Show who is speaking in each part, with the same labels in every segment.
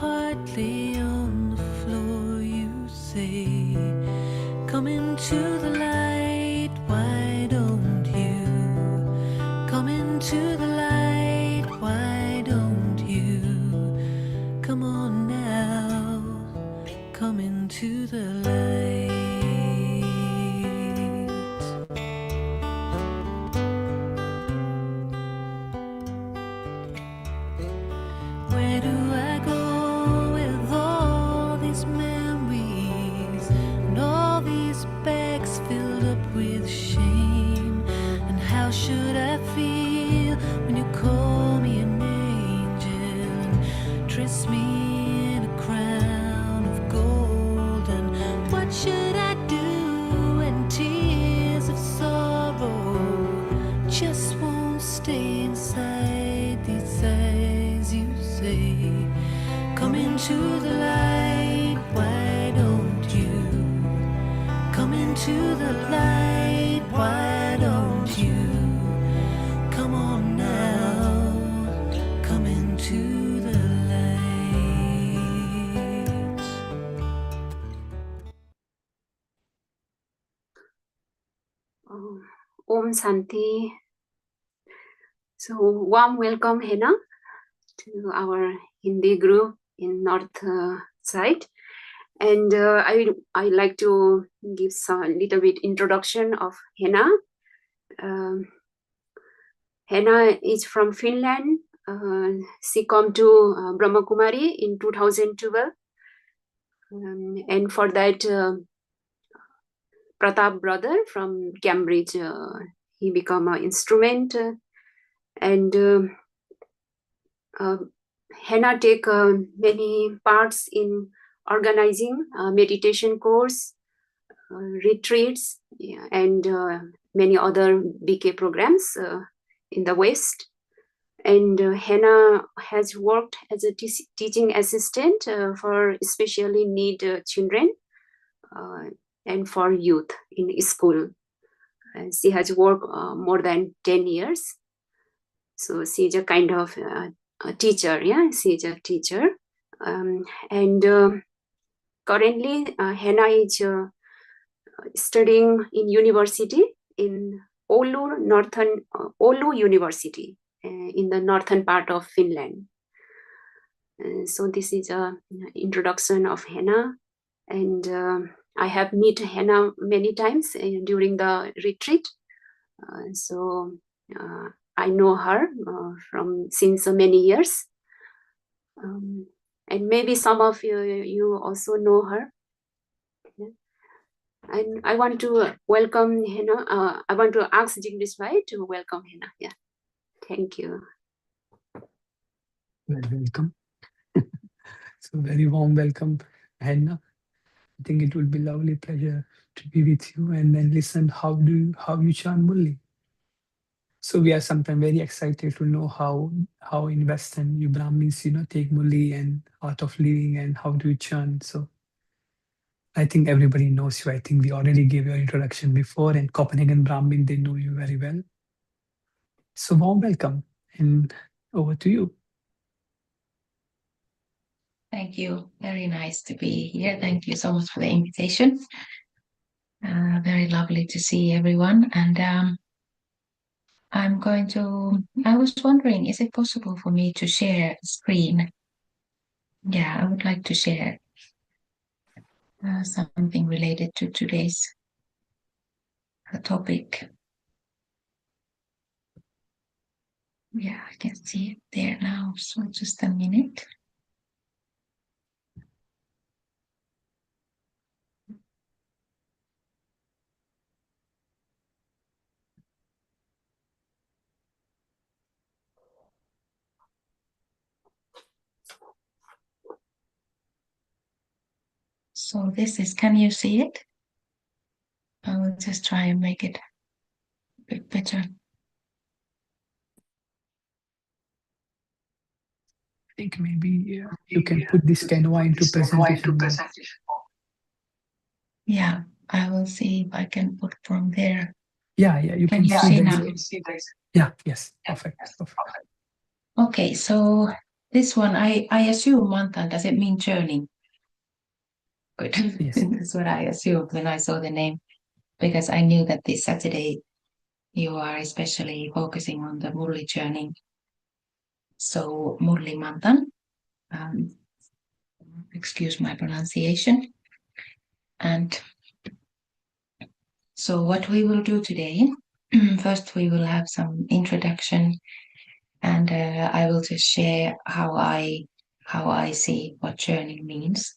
Speaker 1: heart lay on the floor, you say, come into the light, why don't you? Come into the light, why don't you? Come on now, come into the light. Where do I go with all these memories and all these bags filled up with shame? And how should I feel when you call me an angel and dress me in a crown of gold? And what should I do when tears of sorrow just won't stay inside these eyes? You say, come into the light, why don't you? Come into the light, why don't you? Come on now, come into the light.
Speaker 2: Om Santi. So warm welcome, Henna, to our Hindi group in north side. And I like to give some little bit introduction of Henna. Henna is from Finland. She come to Brahma Kumaris in 2012. And for that, Pratap brother from Cambridge, he become an instrument. And Henna take many parts in organizing meditation course, retreats, and many other BK programs in the West. And Henna has worked as a teaching assistant for especially need children and for youth in school. And she has worked more than 10 years. So she's a kind of a teacher, yeah, she's a teacher. And currently Henna is studying in university in Oulu, Oulu University in the northern part of Finland. So this is a introduction of Henna. And I have met Henna many times during the retreat. So I know her from since many years. And maybe some of you also know her. Yeah. And I want to welcome Henna. I want to ask Jigdish Bhai to welcome Henna. Yeah, thank you.
Speaker 3: Well, welcome. So very warm welcome, Henna. I think it will be lovely pleasure to be with you and then listen how you chant Murli. So we are sometimes very excited to know how in Western you Brahmins take Murli and art of living and how do you chant. So I think everybody knows you. I think we already gave your introduction before, and Copenhagen Brahmin, they know you very well. So warm welcome, and over to you.
Speaker 4: Thank you. Very nice to be here. Thank you so much for the invitation. Very lovely to see everyone. And I was wondering, is it possible for me to share screen? Yeah, I would like to share something related to today's topic. Yeah, I can see it there now. So just a minute. So this is, can you see it? I will just try and make it a bit better.
Speaker 3: I think maybe you can put this Canva into presentation mode.
Speaker 4: Yeah, I will see if I can put from there.
Speaker 3: Yeah, you can see
Speaker 4: now.
Speaker 3: Yeah, yes, perfect.
Speaker 4: Okay, so this one, I assume Manthan, does it mean churning? Good.
Speaker 3: Yes.
Speaker 4: That's what I assumed when I saw the name, because I knew that this Saturday you are especially focusing on the Murli churning. So Murli Manthan, excuse my pronunciation. And so what we will do today, first we will have some introduction, and I will just share how I see what churning means.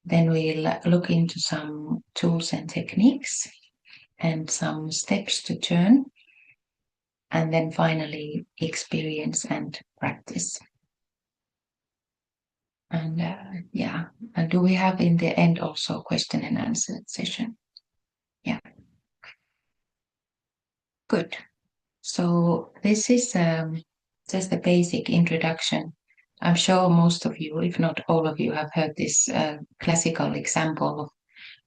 Speaker 4: Then we'll look into some tools and techniques and some steps to churn. And then finally, experience and practice. And yeah, and do we have in the end also question and answer session? Yeah. Good. So this is just a basic introduction. I'm sure most of you, if not all of you, have heard this classical example of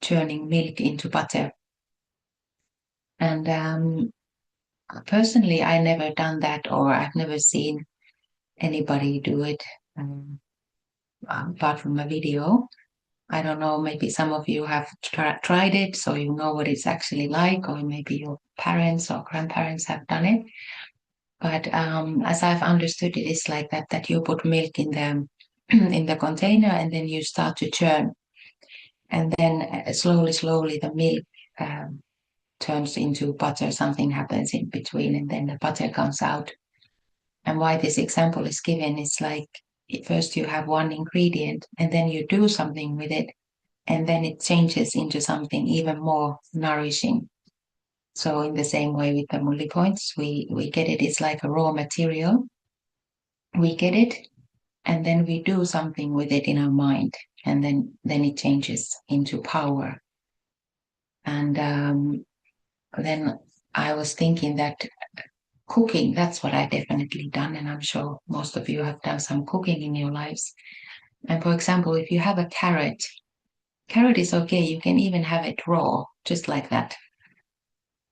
Speaker 4: churning milk into butter. And personally, I never done that, or I've never seen anybody do it apart from a video. I don't know, maybe some of you have tried it, so you know what it's actually like, or maybe your parents or grandparents have done it. But as I've understood it, it's like that you put milk in the in the container and then you start to churn. And then slowly the milk turns into butter, something happens in between, and then the butter comes out. And why this example is given is like, first you have one ingredient and then you do something with it, and then it changes into something even more nourishing. So in the same way with the Murli points, we get it, it's like a raw material. We get it, and then we do something with it in our mind, and then it changes into power. And then I was thinking that cooking, that's what I definitely done, and I'm sure most of you have done some cooking in your lives. And for example, if you have a carrot is okay, you can even have it raw, just like that.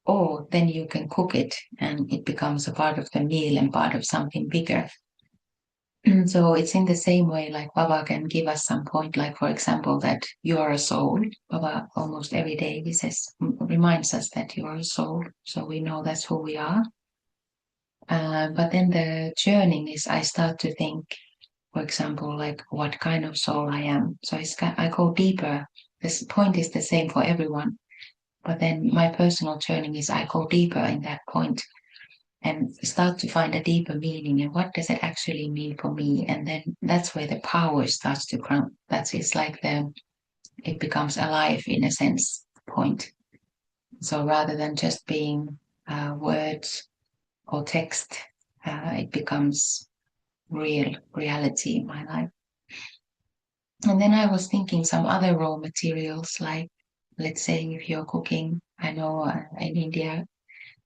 Speaker 4: Or then you can cook it and it becomes a part of the meal and part of something bigger. So it's in the same way, like Baba can give us some point, like for example, that you are a soul. Baba almost every day he says, reminds us that you are a soul. So we know that's who we are. But then the churning is, I start to think, for example, like what kind of soul I am. So I go deeper. This point is the same for everyone. But then my personal churning is I go deeper in that point and start to find a deeper meaning, and what does it actually mean for me? And then that's where the power starts to come. It's like it becomes alive in a sense point. So rather than just being words or text, it becomes reality in my life. And then I was thinking some other raw materials, like let's say if you're cooking, I know in India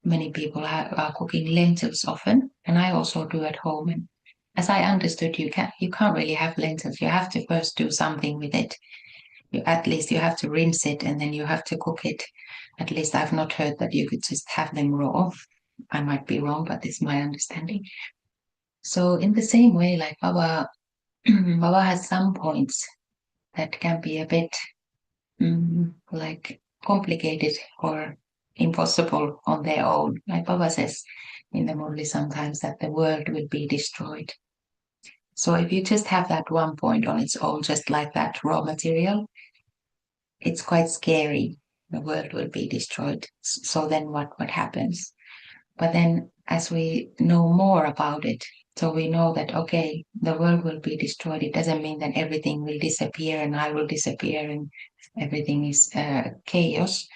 Speaker 4: many people are cooking lentils often, and I also do at home. And as I understood, you can't really have lentils. You have to first do something with it. At least you have to rinse it, and then you have to cook it. At least I've not heard that you could just have them raw. I might be wrong, but this is my understanding. So in the same way, like Baba has some points that can be a bit like complicated or impossible on their own. Like Baba says in the Murli sometimes that the world will be destroyed. So if you just have that one point on its own, just like that raw material, it's quite scary. The world will be destroyed. So then what happens? But then as we know more about it, so we know that, okay, the world will be destroyed. It doesn't mean that everything will disappear and I will disappear and everything is chaos.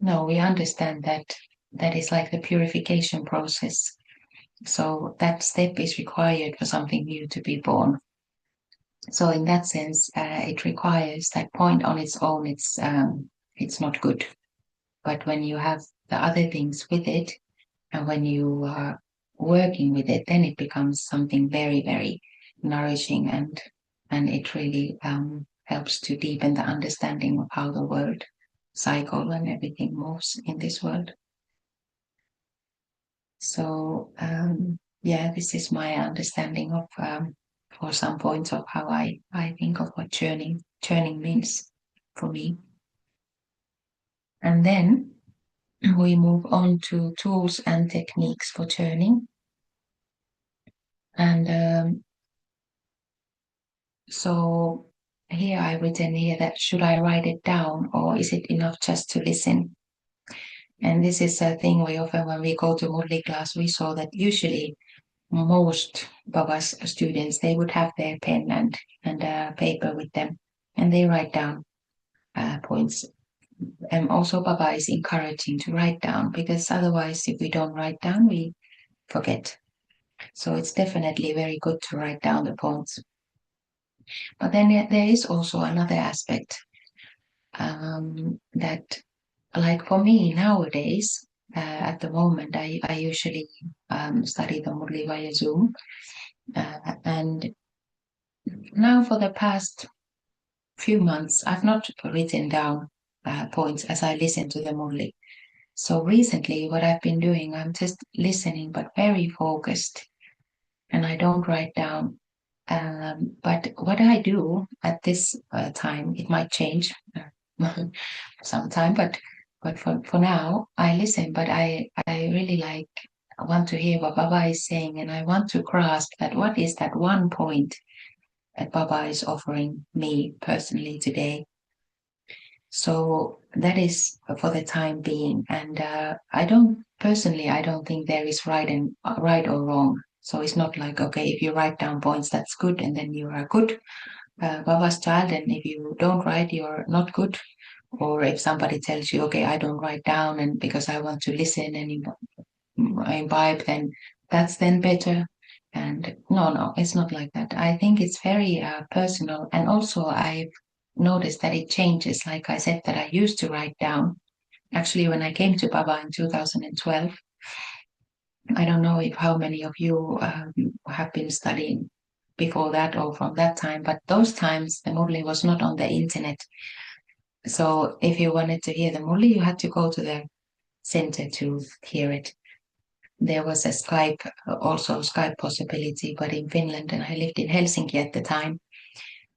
Speaker 4: No, we understand that is like the purification process. So that step is required for something new to be born. So in that sense, it requires that point on its own. It's not good. But when you have the other things with it, and when you are working with it, then it becomes something very, very nourishing, and it really helps to deepen the understanding of how the world cycle and everything moves in this world. So yeah, this is my understanding of for some points of how I think of what churning means for me. And then we move on to tools and techniques for churning. And so here I've written here that should I write it down or is it enough just to listen? And this is a thing we often, when we go to Murli class, we saw that usually most Baba's students, they would have their pen and paper with them, and they write down points. And also Baba is encouraging to write down, because otherwise if we don't write down, we forget. So it's definitely very good to write down the points. But then there is also another aspect that, like for me nowadays, at the moment, I usually study the Murli via Zoom. And now for the past few months, I've not written down points as I listen to the Murli. So recently, what I've been doing, I'm just listening, but very focused, and I don't write down. But what I do at this time, it might change sometime, but for now, I listen, but I really want to hear what Baba is saying, and I want to grasp that what is that one point that Baba is offering me personally today. So that is for the time being, and I don't think there is right or wrong. So it's not like, okay, if you write down points, that's good, and then you are good Baba's child, and if you don't write, you're not good. Or if somebody tells you, okay, I don't write down, and because I want to listen and imbibe, then that's then better. And no, it's not like that. I think it's very personal, and also I've noticed that it changes. Like I said, that I used to write down. Actually, when I came to Baba in 2012, I don't know if how many of you have been studying before that or from that time, but those times the Murli was not on the internet. So if you wanted to hear the Murli, you had to go to the center to hear it. There was a Skype, also Skype possibility, but in Finland, and I lived in Helsinki at the time.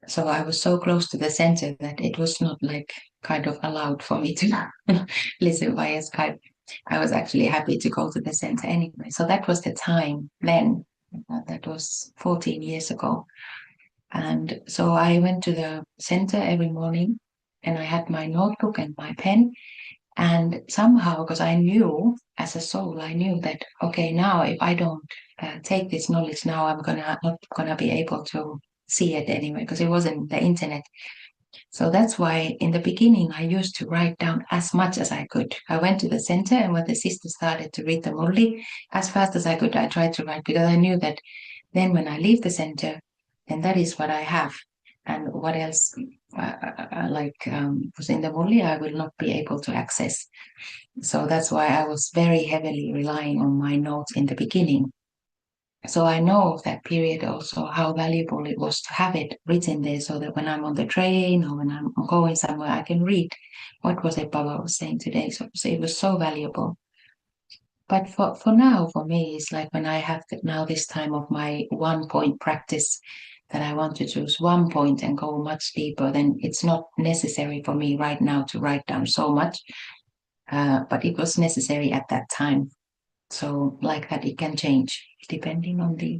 Speaker 4: So I was so close to the center that it was not like kind of allowed for me to listen via Skype. I was actually happy to go to the center anyway. So that was the time then. That was 14 years ago. And so I went to the center every morning, and I had my notebook and my pen. And somehow, because I knew as a soul, I knew that, okay, now if I don't take this knowledge now, I'm not gonna be able to see it anyway, because it wasn't the internet. So that's why in the beginning, I used to write down as much as I could. I went to the center, and when the sister started to read the Murli, as fast as I could, I tried to write, because I knew that then when I leave the center, then that is what I have. And what else, was in the Murli, I will not be able to access. So that's why I was very heavily relying on my notes in the beginning. So I know of that period also how valuable it was to have it written there, so that when I'm on the train or when I'm going somewhere, I can read what was it Baba was saying today. So it was so valuable. But for now, for me, it's like when I have now this time of my 1 point practice, that I want to choose 1 point and go much deeper, then it's not necessary for me right now to write down so much. But it was necessary at that time. So like that, it can change depending on the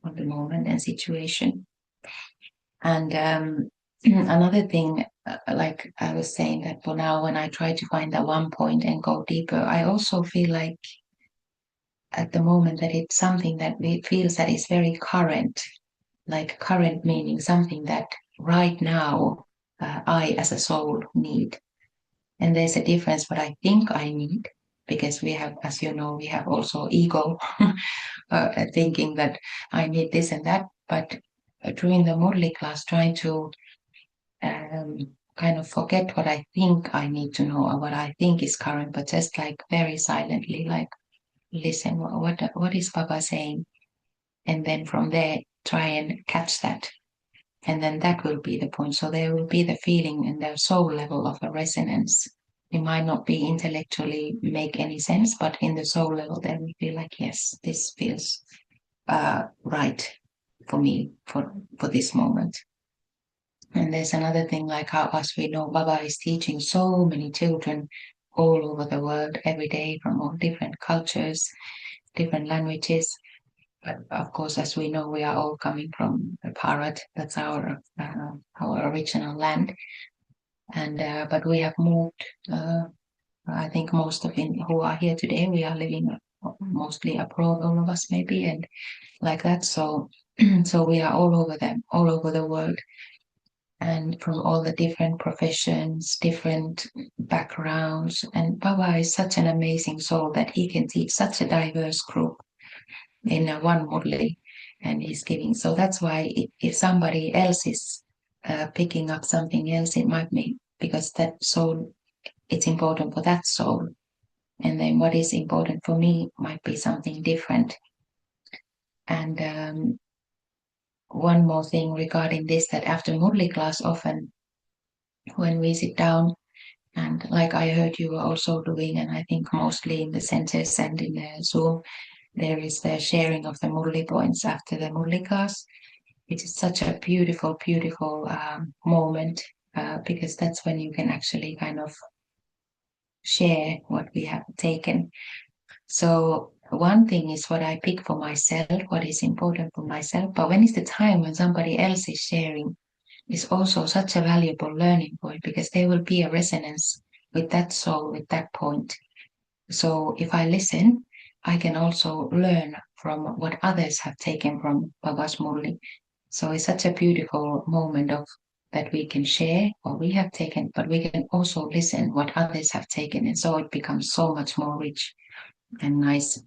Speaker 4: moment and situation. And another thing, like I was saying, that for now, when I try to find that 1 point and go deeper, I also feel like at the moment that it's something that feels that is very current, like current meaning something that right now I as a soul need. And there's a difference what I think I need, because we have, as you know, we have also ego thinking that I need this and that. But during the Murli class, trying to kind of forget what I think I need to know or what I think is current, but just like very silently, like listen, what is Baba saying? And then from there, try and catch that. And then that will be the point. So there will be the feeling in the soul level of a resonance. It might not be intellectually make any sense, but in the soul level, then we feel like, yes, this feels right. for me for this moment. And there's another thing, like how, as we know, Baba is teaching so many children all over the world every day from all different cultures, different languages. But of course, as we know, we are all coming from Bharat. That's our original land. And but we have moved. I think most of who are here today, we are living mostly abroad, all of us maybe, and like that. So, so we are all over the world, and from all the different professions, different backgrounds. And Baba is such an amazing soul that he can teach such a diverse group in one Murli, and he's giving. So that's why if somebody else is picking up something else, it might be because that soul, it's important for that soul. And then what is important for me might be something different. And one more thing regarding this, that after Murli class, often when we sit down, and like I heard you were also doing, and I think mostly in the centers and in the Zoom, there is the sharing of the Murli points after the Murli class. It is such a beautiful, beautiful moment because that's when you can actually kind of share what we have taken. So one thing is what I pick for myself, what is important for myself, but when is the time when somebody else is sharing is also such a valuable learning point, because there will be a resonance with that soul, with that point. So if I listen, I can also learn from what others have taken from Baba's Murli. So it's such a beautiful moment of that we can share what we have taken, but we can also listen what others have taken. And so it becomes so much more rich and nice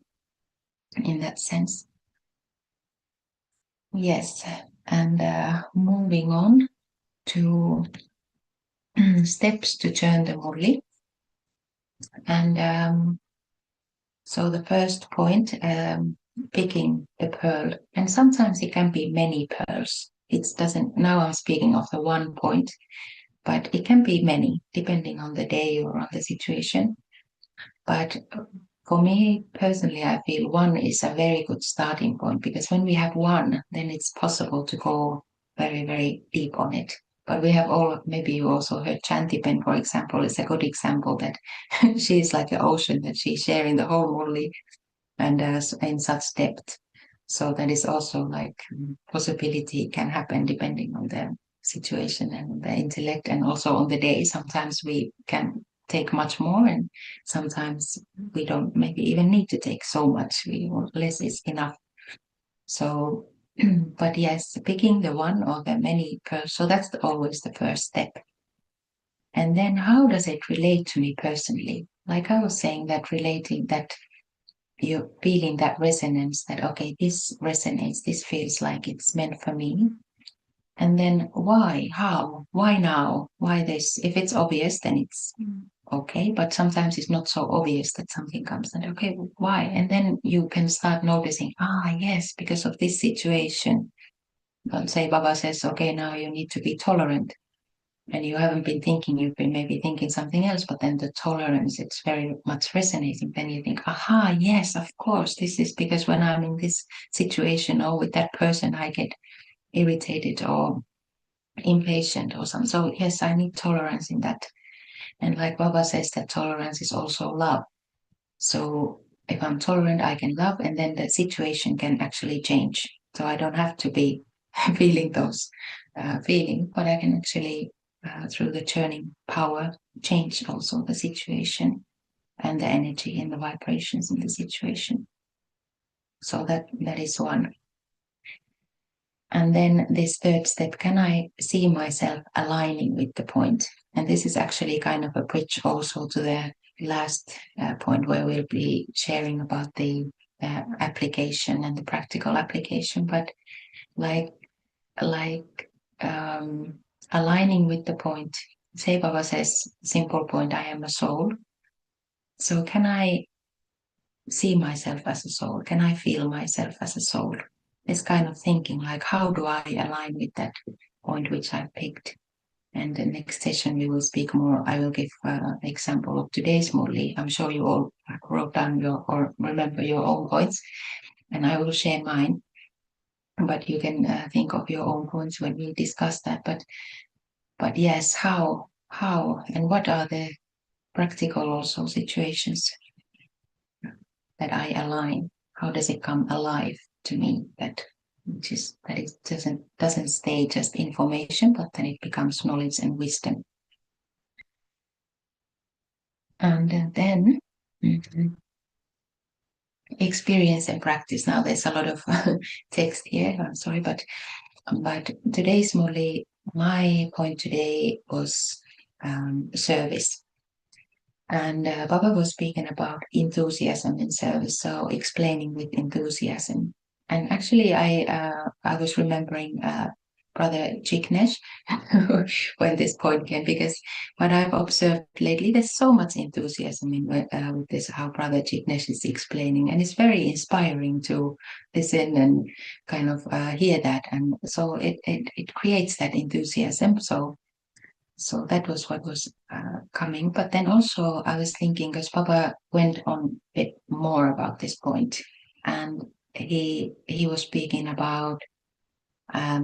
Speaker 4: in that sense. Yes, and moving on to steps to churn the Murli. And so the first point, picking the pearl, and sometimes it can be many pearls. It doesn't, now I'm speaking of the one point, but it can be many depending on the day or on the situation. But for me personally, I feel one is a very good starting point, because when we have one, then it's possible to go very, very deep on it. But we have all, maybe you also heard Chantipen, for example, is a good example that she's like an ocean, that she's sharing the whole Murli and in such depth. So that is also like possibility can happen depending on the situation and the intellect, and also on the day. Sometimes we can take much more, and sometimes we don't maybe even need to take so much. Less is enough. So, but yes, picking the one or the many pearls. So that's always the first step. And then how does it relate to me personally? Like I was saying, that relating that you're feeling that resonance, that okay, this resonates, this feels like it's meant for me. And then why, how, why now, why this? If it's obvious, then it's okay, but sometimes it's not so obvious that something comes and okay, why? And then you can start noticing, yes, because of this situation. Let's say Baba says, okay, now you need to be tolerant, and you haven't been thinking, you've been maybe thinking something else, but then the tolerance, it's very much resonating. Then you think, yes, of course, this is because when I'm in this situation or with that person, I get irritated or impatient or something. So yes, I need tolerance in that. And like Baba says, that tolerance is also love. So if I'm tolerant, I can love, and then the situation can actually change. So I don't have to be feeling those feelings, but I can actually through the churning power, change also the situation and the energy and the vibrations in the situation. So that is one. And then this third step, can I see myself aligning with the point? And this is actually kind of a bridge also to the last point, where we'll be sharing about the application and the practical application. But like aligning with the point. Say Baba says, simple point, I am a soul. So can I see myself as a soul? Can I feel myself as a soul? This kind of thinking, like how do I align with that point which I picked? And the next session we will speak more. I will give an example of today's Murli. I'm sure you all wrote down or remember your own points, and I will share mine. but you can think of your own points when we discuss that. But yes, how and what are the practical also situations that I align? How does it come alive to me? That it doesn't stay just information, but then it becomes knowledge and wisdom. And then experience and practice. Now there's a lot of text here. I'm sorry, but today's Murli, my point today was service. And Baba was speaking about enthusiasm in service, so explaining with enthusiasm. And actually, I was remembering Brother Jignesh when this point came, because what I've observed lately, there's so much enthusiasm in with this, how Brother Jignesh is explaining, and it's very inspiring to listen and kind of hear that, and so it creates that enthusiasm. So that was what was coming. But then also I was thinking, because Papa went on a bit more about this point, and he was speaking about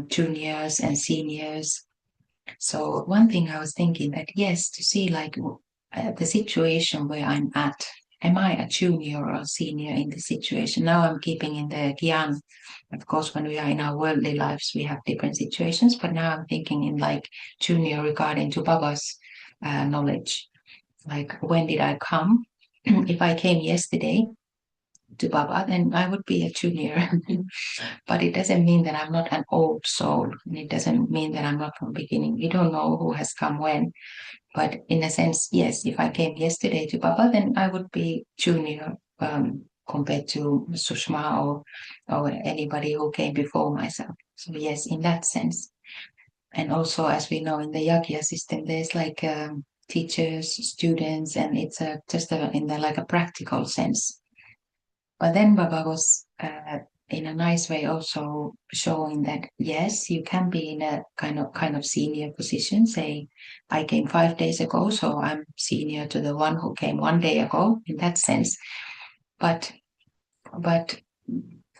Speaker 4: juniors and seniors. So one thing I was thinking that, yes, to see like the situation where I'm at, am I a junior or a senior in the situation? Now I'm keeping in the Gyan. Of course, when we are in our worldly lives, we have different situations, but now I'm thinking in like junior regarding to Baba's knowledge. Like, when did I come? If I came yesterday to Baba, then I would be a junior. But it doesn't mean that I'm not an old soul. And it doesn't mean that I'm not from beginning. We don't know who has come when. But in a sense, yes, if I came yesterday to Baba, then I would be junior compared to Sushma or anybody who came before myself. So yes, in that sense. And also, as we know, in the Yagya system, there's like teachers, students, and it's in the like a practical sense. But then Baba was in a nice way also showing that yes, you can be in a kind of senior position. Say, I came 5 days ago, so I'm senior to the one who came 1 day ago in that sense. But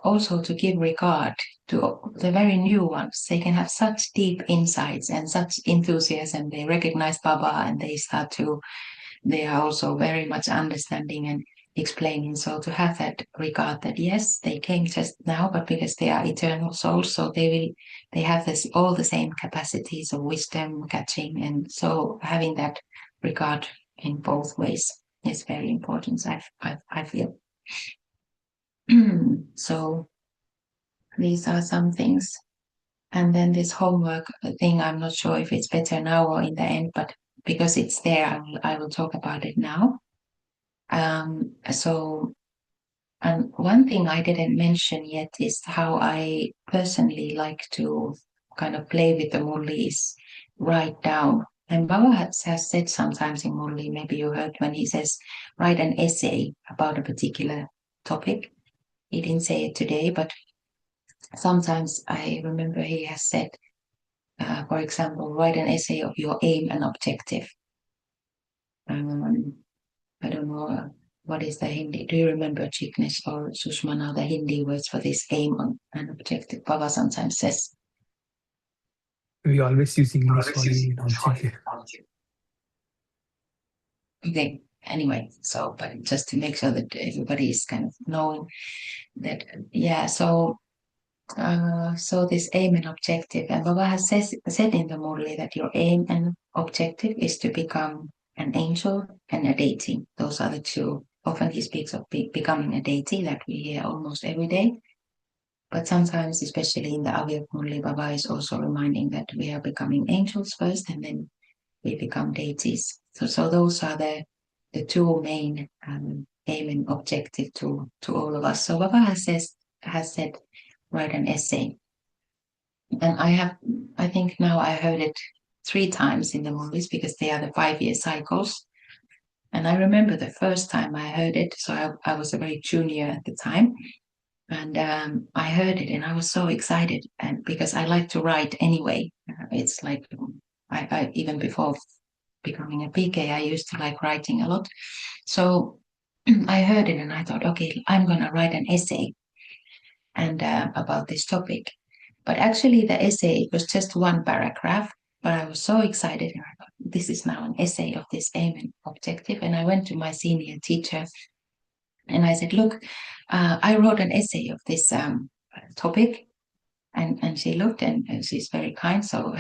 Speaker 4: also to give regard to the very new ones. They can have such deep insights and such enthusiasm. They recognize Baba and they are also very much understanding and explaining. So to have that regard that yes, they came just now, but because they are eternal souls, so they have all the same capacities of wisdom, catching, and so having that regard in both ways is very important. I feel. So these are some things. And then this homework thing, I'm not sure if it's better now or in the end, but because it's there, I will talk about it now. And one thing I didn't mention yet is how I personally like to kind of play with the Murlis, write down. And Baba has said sometimes in Murli, maybe you heard when he says, write an essay about a particular topic. He didn't say it today, but sometimes I remember he has said, for example, write an essay of your aim and objective. I don't know what is the Hindi. Do you remember Jignesh or Sushmana, the Hindi words for this aim and objective? Baba sometimes says.
Speaker 3: We always use English for aim and objective.
Speaker 4: Okay. Anyway, so but just to make sure that everybody is kind of knowing that, yeah. So this aim and objective, and Baba has said in the Murli that your aim and objective is to become an angel and a deity. Those are the two. Often he speaks of becoming a deity, that we hear almost every day. But sometimes, especially in the Avyak Murli, Baba is also reminding that we are becoming angels first, and then we become deities. So those are the two main aim and objective to all of us. So Baba has said, write an essay. And I think now I heard it 3 times in the movies, because they are the 5-year cycles. And I remember the first time I heard it, so I was a very junior at the time. And I heard it and I was so excited, and because I like to write anyway. It's like I even before becoming a PK, I used to like writing a lot. So I heard it and I thought, okay, I'm going to write an essay and about this topic. But actually the essay, it was just one paragraph, but I was so excited. And I thought, this is now an essay of this aim and objective. And I went to my senior teacher and I said, look, I wrote an essay of this topic. And she looked, and she's very kind. So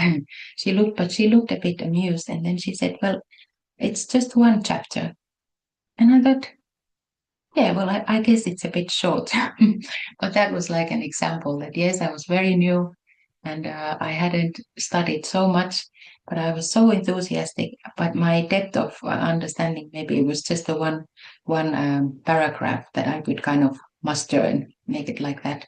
Speaker 4: she looked a bit amused. And then she said, well, it's just one chapter. And I thought, yeah, well, I guess it's a bit short. But that was like an example that, yes, I was very new and I hadn't studied so much, but I was so enthusiastic. But my depth of understanding, maybe it was just the one paragraph that I could kind of muster and make it like that.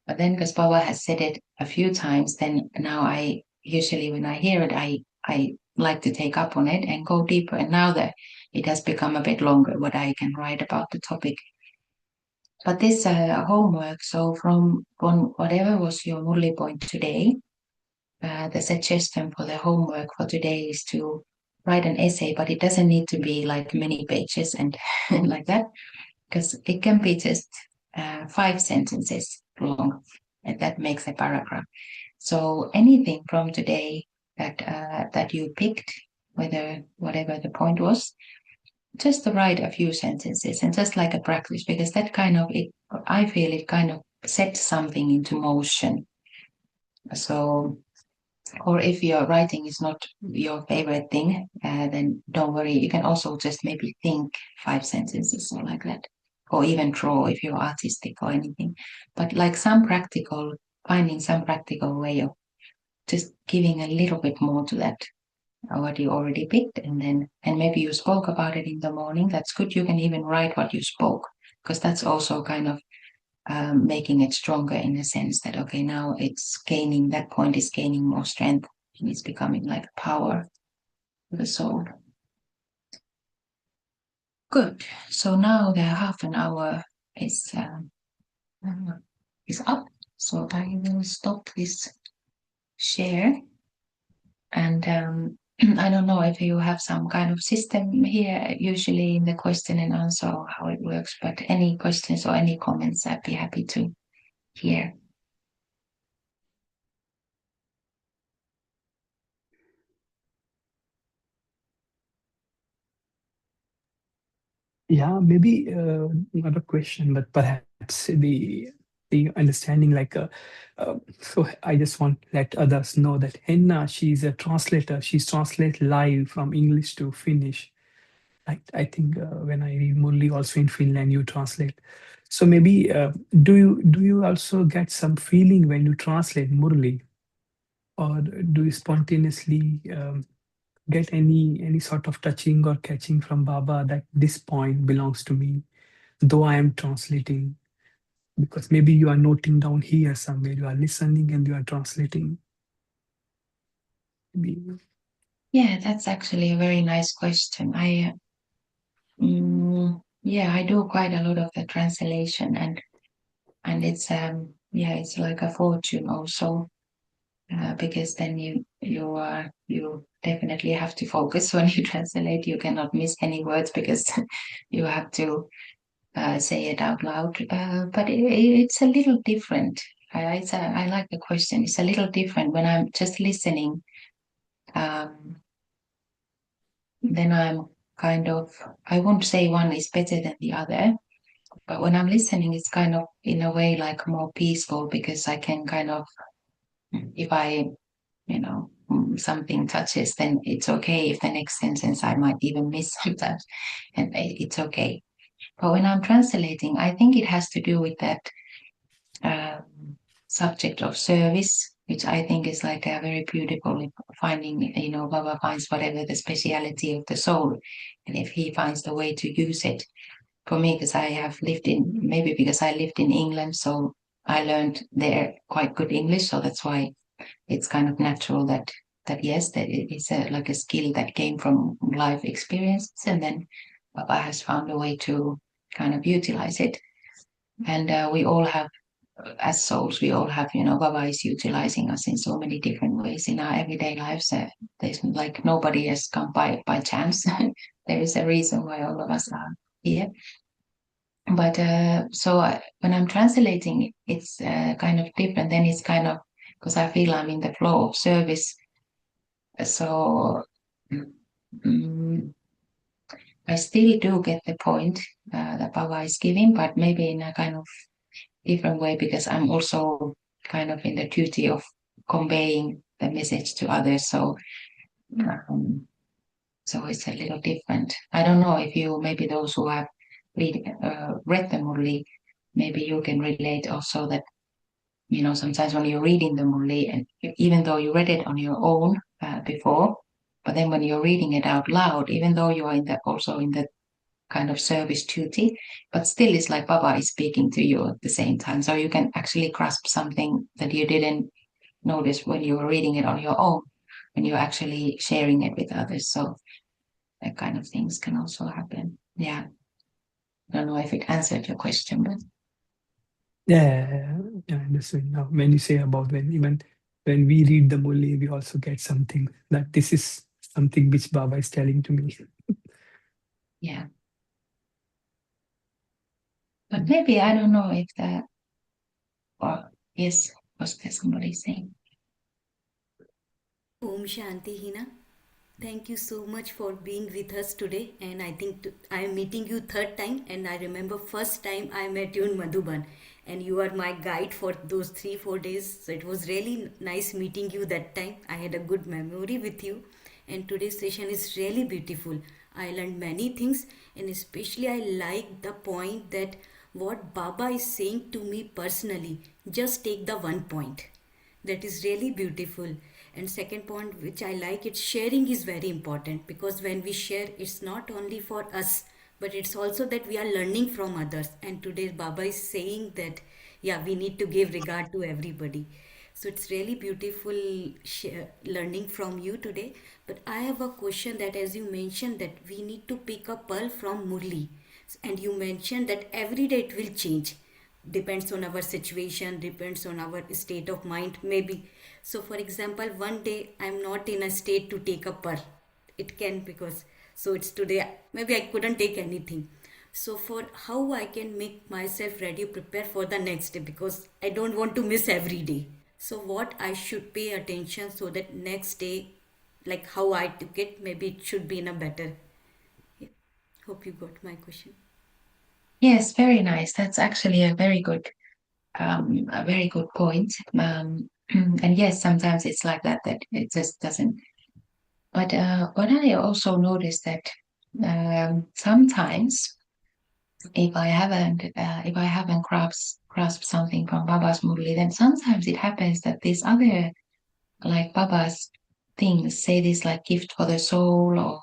Speaker 4: But then, because Baba has said it a few times, then now I usually, when I hear it, I like to take up on it and go deeper. And now that it has become a bit longer, what I can write about the topic. But this homework, so from whatever was your Murli point today, the suggestion for the homework for today is to write an essay, but it doesn't need to be like many pages and like that, because it can be just 5 sentences long, and that makes a paragraph. So anything from today that you picked, whatever the point was, just to write a few sentences and just like a practice, because that kind of I feel it kind of sets something into motion. So, or if your writing is not your favorite thing, then don't worry. You can also just maybe think 5 sentences or like that, or even draw if you're artistic or anything. But like finding some practical way of just giving a little bit more to that, what you already picked, and maybe you spoke about it in the morning. That's good. You can even write what you spoke, because that's also kind of making it stronger in the sense that, okay, now that point is gaining more strength and it's becoming like power for the soul. Good. So now the half an hour is up. So I will stop this share. And I don't know if you have some kind of system here, usually in the question and answer, or how it works, but any questions or any comments, I'd be happy to hear.
Speaker 3: Yeah, maybe not a question, but perhaps the understanding. So I just want to let others know that Henna, she's a translator. She's translate live from English to Finnish. I think when I read Murli, also in Finland, you translate. So maybe do you also get some feeling when you translate Murli, or do you spontaneously get any sort of touching or catching from Baba that this point belongs to me, though I am translating? Because maybe you are noting down here somewhere, you are listening and you are translating. Maybe.
Speaker 4: Yeah, that's actually a very nice question. I do quite a lot of the translation, and it's it's like a fortune also, because then you definitely have to focus when you translate. You cannot miss any words because you have to say it out loud. But it's a little different. I like the question. It's a little different when I'm just listening. Then I'm kind of, I won't say one is better than the other, but when I'm listening, it's kind of in a way like more peaceful, because I can kind of, if I, something touches, then it's okay. If the next sentence I might even miss that, and it's okay. But when I'm translating, I think it has to do with that subject of service, which I think is like a very beautiful finding. Baba finds whatever the speciality of the soul, and if he finds the way to use it. For me, because because I lived in England, so I learned there quite good English, so that's why it's kind of natural that yes, that it's like a skill that came from life experiences, and then Baba has found a way to kind of utilize it. And we all have, as souls, we all have, Baba is utilizing us in so many different ways in our everyday lives. There's like nobody has come by chance. There is a reason why all of us are here. But when I'm translating, it's kind of different. Then it's kind of because I feel I'm in the flow of service. So I still do get the point that Baba is giving, but maybe in a kind of different way, because I'm also kind of in the duty of conveying the message to others. So it's a little different. I don't know if you, maybe those who have read the Murli, maybe you can relate also that, sometimes when you're reading the Murli, and even though you read it on your own before, but then when you're reading it out loud, even though you are also in the kind of service duty, but still it's like Baba is speaking to you at the same time. So you can actually grasp something that you didn't notice when you were reading it on your own, when you're actually sharing it with others. So that kind of things can also happen. Yeah. I don't know if it answered your question, but
Speaker 3: Yeah, I understand now. When you say about even when we read the Murli, we also get something that this is something which Baba is telling to me.
Speaker 4: yeah. But maybe I don't know if that, or yes, was there somebody saying?
Speaker 5: Om Shanti Hina. Thank you so much for being with us today. And I think I am meeting you third time. And I remember first time I met you in Madhuban. And you are my guide for those 3-4 days. So it was really nice meeting you that time. I had a good memory with you. And today's session is really beautiful. I learned many things. And especially I like the point that what Baba is saying to me personally. Just take the one point. That is really beautiful. And second point which I like, it's sharing is very important, because when we share, it's not only for us, but it's also that we are learning from others. And today Baba is saying that yeah, we need to give regard to everybody. So it's really beautiful learning from you today. But I have a question, that as you mentioned that we need to pick a pearl from Murli, and you mentioned that every day it will change, depends on our situation, depends on our state of mind maybe. So for example, one day I'm not in a state to take a pearl, it can, because so it's today maybe I couldn't take anything. So for how I can make myself ready, prepare for the next day, because I don't want to miss every day. So what I should pay attention, so that next day, like how I took it, maybe it should be in a better. Yeah. Hope you got my question.
Speaker 4: Yes, very nice. That's actually a very good point. And yes, sometimes it's like that it just doesn't. But what I also noticed that sometimes if I haven't grasped something from Baba's Murli, then sometimes it happens that these other, like Baba's things, say this like gift for the soul or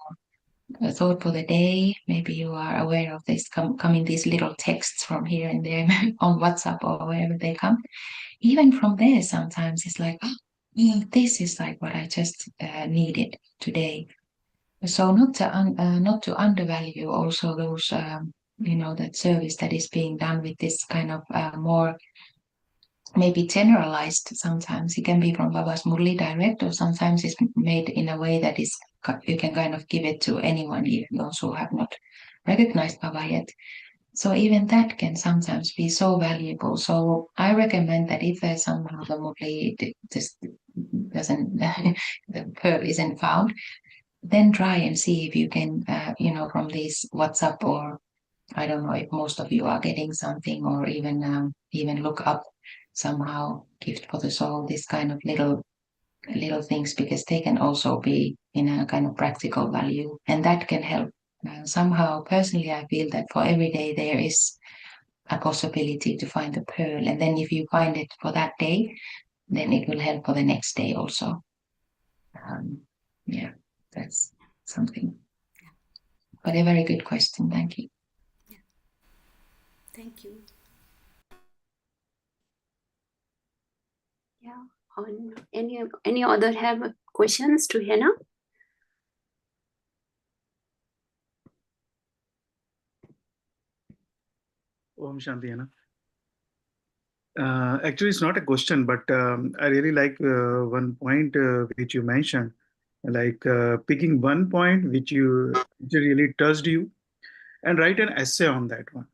Speaker 4: a thought for the day. Maybe you are aware of this coming these little texts from here and there on WhatsApp or wherever they come. Even from there, sometimes it's like, oh, this is like what I just needed today. So not to undervalue also those that service that is being done with this kind of more maybe generalized. Sometimes it can be from Baba's Murli direct, or sometimes it's made in a way that is you can kind of give it to anyone, even those who have not recognized Baba yet. So even that can sometimes be so valuable. So I recommend that if there's somehow the Murli just doesn't the pearl isn't found, then try and see if you can from these WhatsApp, or I don't know if most of you are getting something, or even look up somehow gift for the soul, this kind of little things, because they can also be in a kind of practical value, and that can help. Somehow, personally, I feel that for every day there is a possibility to find the pearl, and then if you find it for that day, then it will help for the next day also. Yeah, that's something. But a very good question. Thank you.
Speaker 5: Thank you.
Speaker 2: Yeah. Any other have questions to Henna?
Speaker 6: Om Shanti Henna. Actually, it's not a question, but I really like one point which you mentioned, like picking one point which really touched you and write an essay on that one.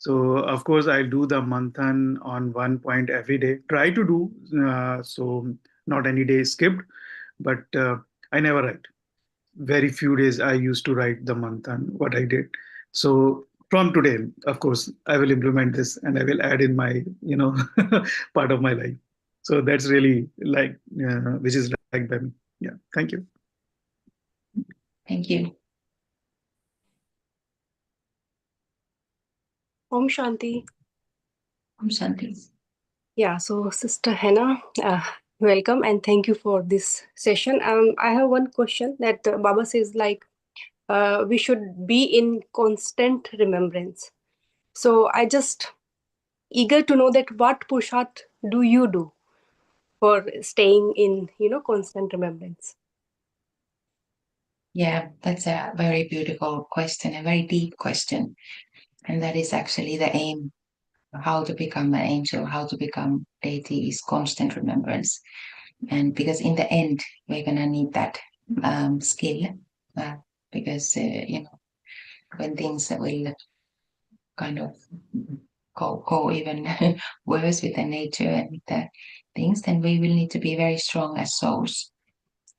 Speaker 6: So of course I do the manthan on one point every day. Try to do so not any day skipped, but I never write. Very few days I used to write the manthan what I did. So from today, of course, I will implement this and I will add in my part of my life. So that's really like which is liked by me. Yeah, thank you.
Speaker 4: Thank you.
Speaker 7: Om Shanti.
Speaker 4: Om Shanti.
Speaker 7: Yeah, so Sister Henna, welcome and thank you for this session. I have one question that Baba says like we should be in constant remembrance. So I just eager to know that what Pushat do you do for staying in constant remembrance?
Speaker 4: Yeah, that's a very beautiful question, a very deep question. And that is actually the aim. How to become an angel, how to become deity is constant remembrance. And because in the end, we're going to need that skill because, when things will kind of go even worse with the nature and with the things, then we will need to be very strong as souls.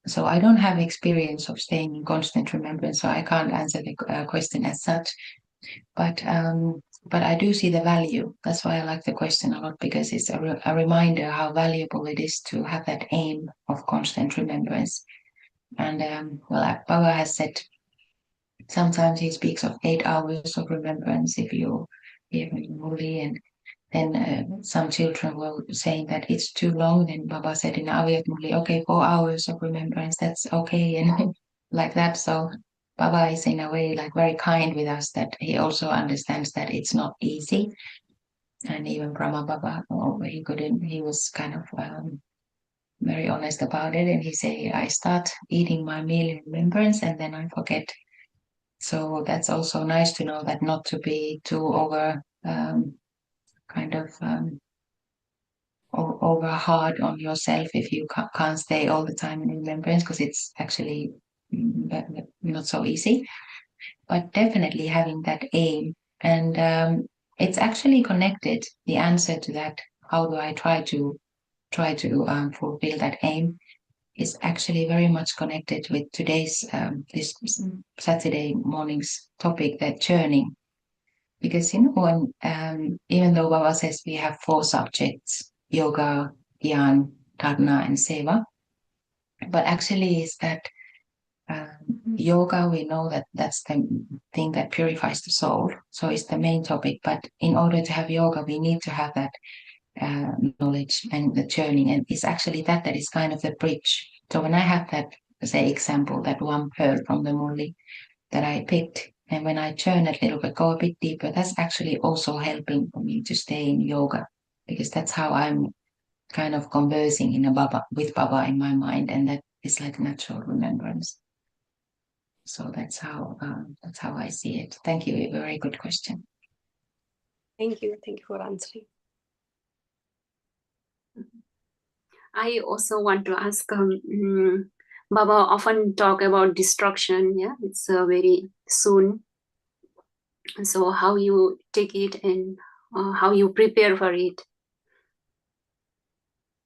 Speaker 4: So I don't have experience of staying in constant remembrance, so I can't answer the question as such. But I do see the value. That's why I like the question a lot, because it's a reminder how valuable it is to have that aim of constant remembrance. And like Baba has said, sometimes he speaks of 8 hours of remembrance if you hear Murli, and then some children were saying that it's too long. Then Baba said in Aviyat Murli, okay, 4 hours of remembrance, that's okay, and like that. So Baba is in a way like very kind with us, that he also understands that it's not easy. And even Brahma Baba, he was kind of very honest about it. And he said, I start eating my meal in remembrance and then I forget. So that's also nice to know, that not to be too over over hard on yourself if you can't stay all the time in remembrance, because it's actually not so easy. But definitely having that aim, and it's actually connected. The answer to that, how do I try to fulfill that aim, is actually very much connected with today's this Saturday morning's topic, that churning. Because when even though Baba says we have 4 subjects, yoga, dhyan, dharana, and seva, but actually is that yoga, we know that that's the thing that purifies the soul, so it's the main topic. But in order to have yoga, we need to have that knowledge and the churning, and it's actually that is kind of the bridge. So when I have that, say, example, that one pearl from the Murli that I picked, and when I churn a little bit, go a bit deeper, that's actually also helping for me to stay in yoga, because that's how I'm kind of conversing with Baba in my mind, and that is like natural remembrance. So that's how I see it. Thank you. A very good question.
Speaker 7: Thank you for answering.
Speaker 2: I also want to ask, Baba often talk about destruction. Yeah, it's very soon. So how you take it and how you prepare for it.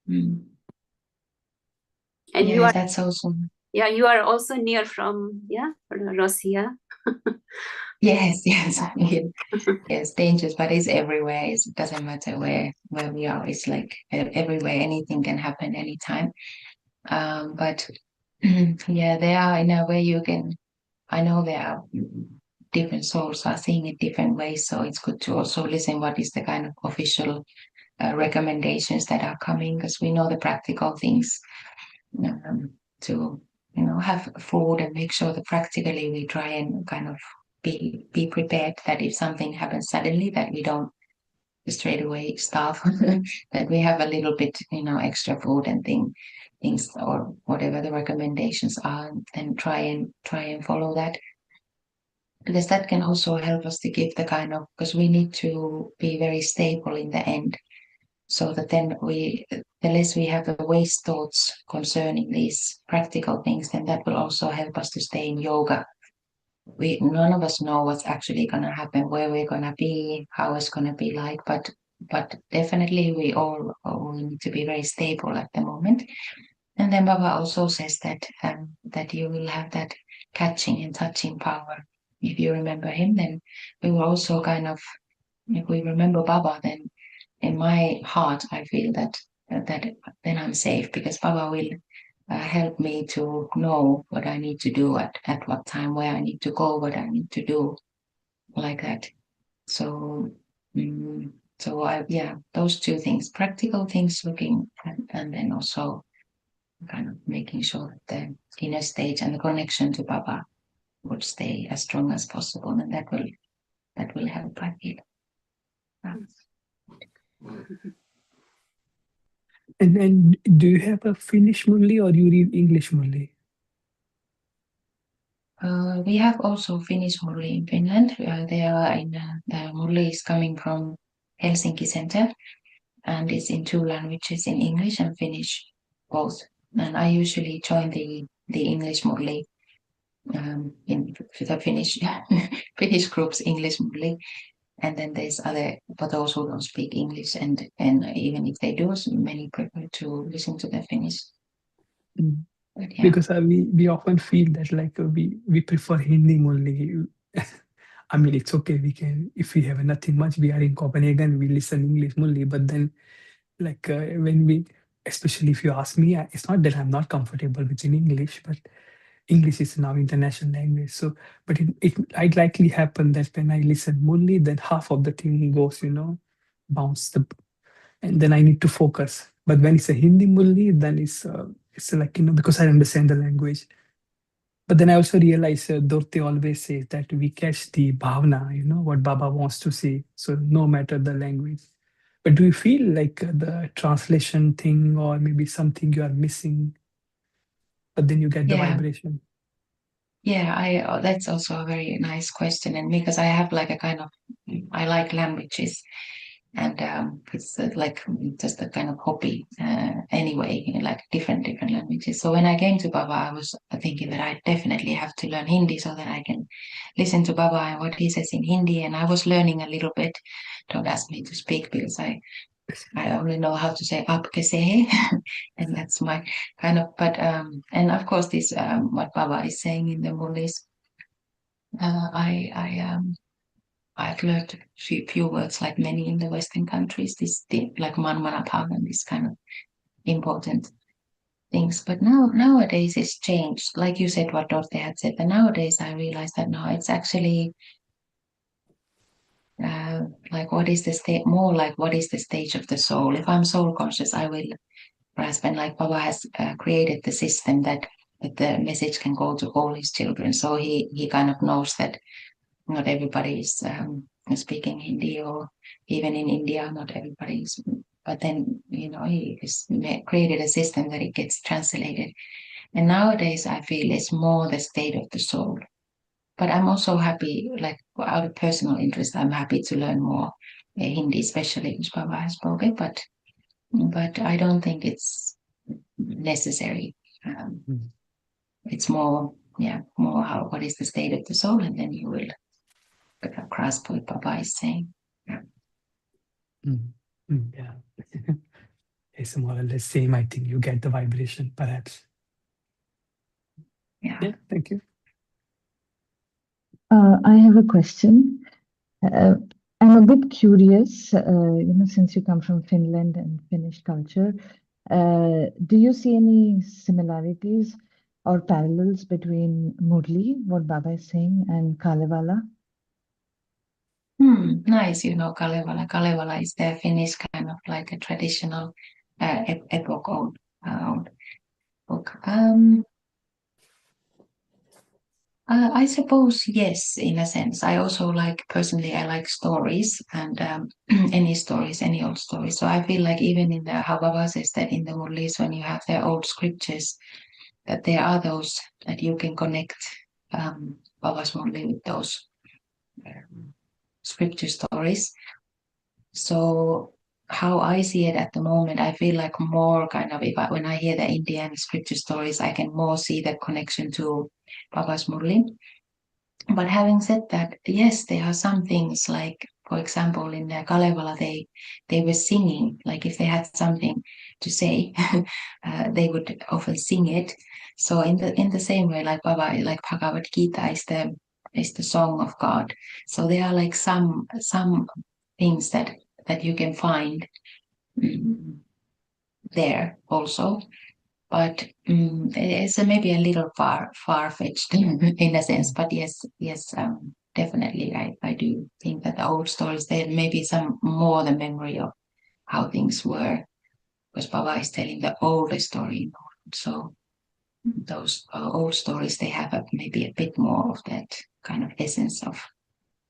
Speaker 4: Mm.
Speaker 2: And
Speaker 4: Yeah, that's also.
Speaker 2: Yeah, you are also near from Russia.
Speaker 4: Yes. Yes, dangerous, but it's everywhere. It doesn't matter where we are. It's like everywhere. Anything can happen anytime. But yeah, they are in a way you can. I know there are different souls are seeing it different ways, so it's good to also listen what is the kind of official recommendations that are coming, because we know the practical things to have food and make sure that practically we try and kind of be prepared, that if something happens suddenly, that we don't straight away starve, that we have a little bit extra food and things or whatever the recommendations are, then try and follow that, because that can also help us to give the kind of, because we need to be very stable in the end, so that then the less we have the waste thoughts concerning these practical things, then that will also help us to stay in yoga. none of us know what's actually going to happen, where we're going to be, how it's going to be like, but definitely we all need to be very stable at the moment. And then Baba also says that you will have that catching and touching power. If you remember him, then we will also kind of, if we remember Baba, then in my heart I feel that then I'm safe, because Baba will help me to know what I need to do at what time, where I need to go, what I need to do, like that. So, those two things, practical things, looking and then also kind of making sure that the inner stage and the connection to Baba would stay as strong as possible, and that will help, I feel.
Speaker 3: And do you have a Finnish Murli or you read English Murli?
Speaker 4: We have also Finnish Murli in Finland. They are in the Murli is coming from Helsinki Center, and it's in 2 languages, in English and Finnish, both. And I usually join the English Murli in the Finnish Finnish group's English Murli. And then there's but those who don't speak English, and even if they do, many prefer to listen to the Finnish.
Speaker 3: Mm.
Speaker 4: But yeah.
Speaker 3: Because we often feel that like we prefer Hindi Murli. I mean, it's okay. We can, if we have nothing much, we are in Copenhagen, we listen English Murli. But then, like when we, especially if you ask me, it's not that I'm not comfortable with in English, but English is now international language. So, but it likely happen that when I listen Murli, then half of the thing goes, bounce and then I need to focus. But when it's a Hindi Murli, then it's like, because I understand the language. But then I also realize Dorte always says that we catch the bhavna, what Baba wants to say. So no matter the language. But do you feel like the translation thing or maybe something you are missing, but then you get the vibration?
Speaker 4: Yeah, that's also a very nice question. And because I have like a kind of, I like languages, and it's like just a kind of hobby anyway, like different languages. So when I came to Baba, I was thinking that I definitely have to learn Hindi so that I can listen to Baba and what he says in Hindi. And I was learning a little bit. Don't ask me to speak, because I only know how to say aapke se hai, and that's my kind of. But and of course this what Baba is saying in the Murlis, I've learned a few words like many in the Western countries. Like Manmana Pang and this kind of important things. But nowadays it's changed. Like you said, what Dorothy had said. And nowadays I realize that now it's actually like what is the state? More like what is the stage of the soul? If I'm soul conscious, I will grasp. And like Baba has created the system that the message can go to all his children. So he kind of knows that not everybody is speaking Hindi, or even in India, not everybody is. But then, he has created a system that it gets translated. And nowadays, I feel it's more the state of the soul. But I'm also happy, like out of personal interest, I'm happy to learn more Hindi, especially which Baba has spoken. But I don't think it's necessary. It's more what is the state of the soul, and then you will grasp what Baba is saying.
Speaker 3: Yeah. It's more or less same. I think you get the vibration, perhaps.
Speaker 4: Yeah.
Speaker 3: Thank you.
Speaker 8: I have a question. I'm a bit curious, since you come from Finland and Finnish culture, do you see any similarities or parallels between Murli, what Baba is saying, and Kalevala?
Speaker 4: Nice, Kalevala. Kalevala is the Finnish kind of like a traditional epoch old book. I suppose yes, in a sense. I also personally, I like stories, and any stories, any old stories. So I feel like even in the how Baba says that in the Murlis, when you have their old scriptures, that there are those that you can connect Baba's Murli with those scripture stories. So how I see it at the moment, I feel like more kind of when I hear the Indian scripture stories, I can more see that connection to Baba's Murli. But having said that, yes, there are some things like, for example, in the Kalevala, they were singing, like if they had something to say, they would often sing it. So in the same way, like Baba, like Bhagavad Gita is the song of God. So there are like some things that you can find there also. But it's maybe a little far-fetched in a sense. But yes, definitely, I do think that the old stories, there may be some more the memory of how things were, because Baba is telling the oldest story. So those old stories, they have maybe a bit more of that kind of essence of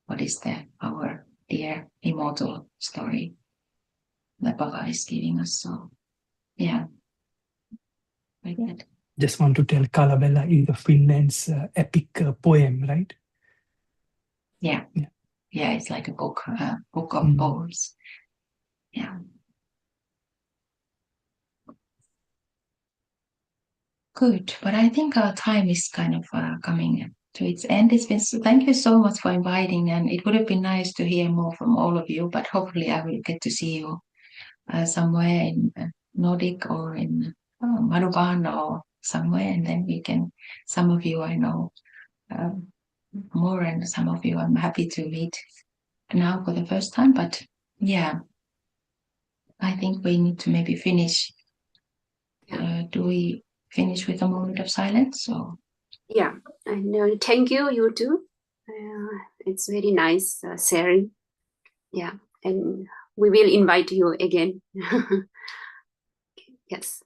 Speaker 4: what is our dear immortal story that Baba is giving us. So yeah, very good.
Speaker 3: Just want to tell, Kalevala is the Finland's epic poem, right?
Speaker 4: Yeah, it's like a book of poems. Yeah. Good, but I think our time is kind of coming to its end. Thank you so much for inviting, and it would have been nice to hear more from all of you, but hopefully I will get to see you somewhere in Nordic or in Madhuban or somewhere, and then some of you I know more, and some of you I'm happy to meet now for the first time, but yeah, I think we need to maybe finish. Do we finish with a moment of silence? Or?
Speaker 2: Yeah, and thank you, you too. It's very nice sharing. Yeah, and we will invite you again. Yes,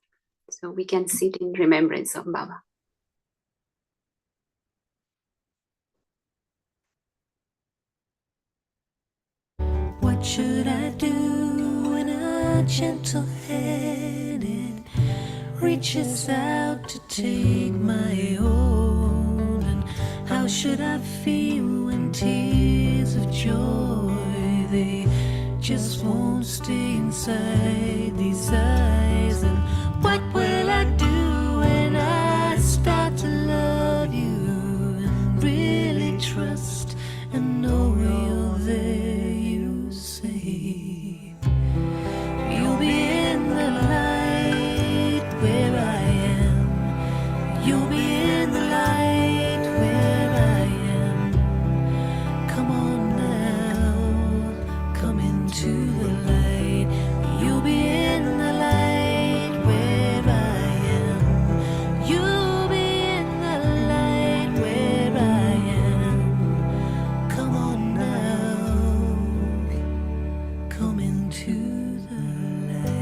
Speaker 2: so we can sit in remembrance of Baba.
Speaker 1: What should I do when a gentle-headed reaches out to take my own? And how should I feel when tears of joy, they just won't stay inside these eyes? And what will I do when I start to love you and really trust and know you're there? You say you'll be in the light where I am. You'll be in the light where I am. Come on now, come into the light. You'll be in the light where I am. You'll be in the light where I am. Come on now, come into the light.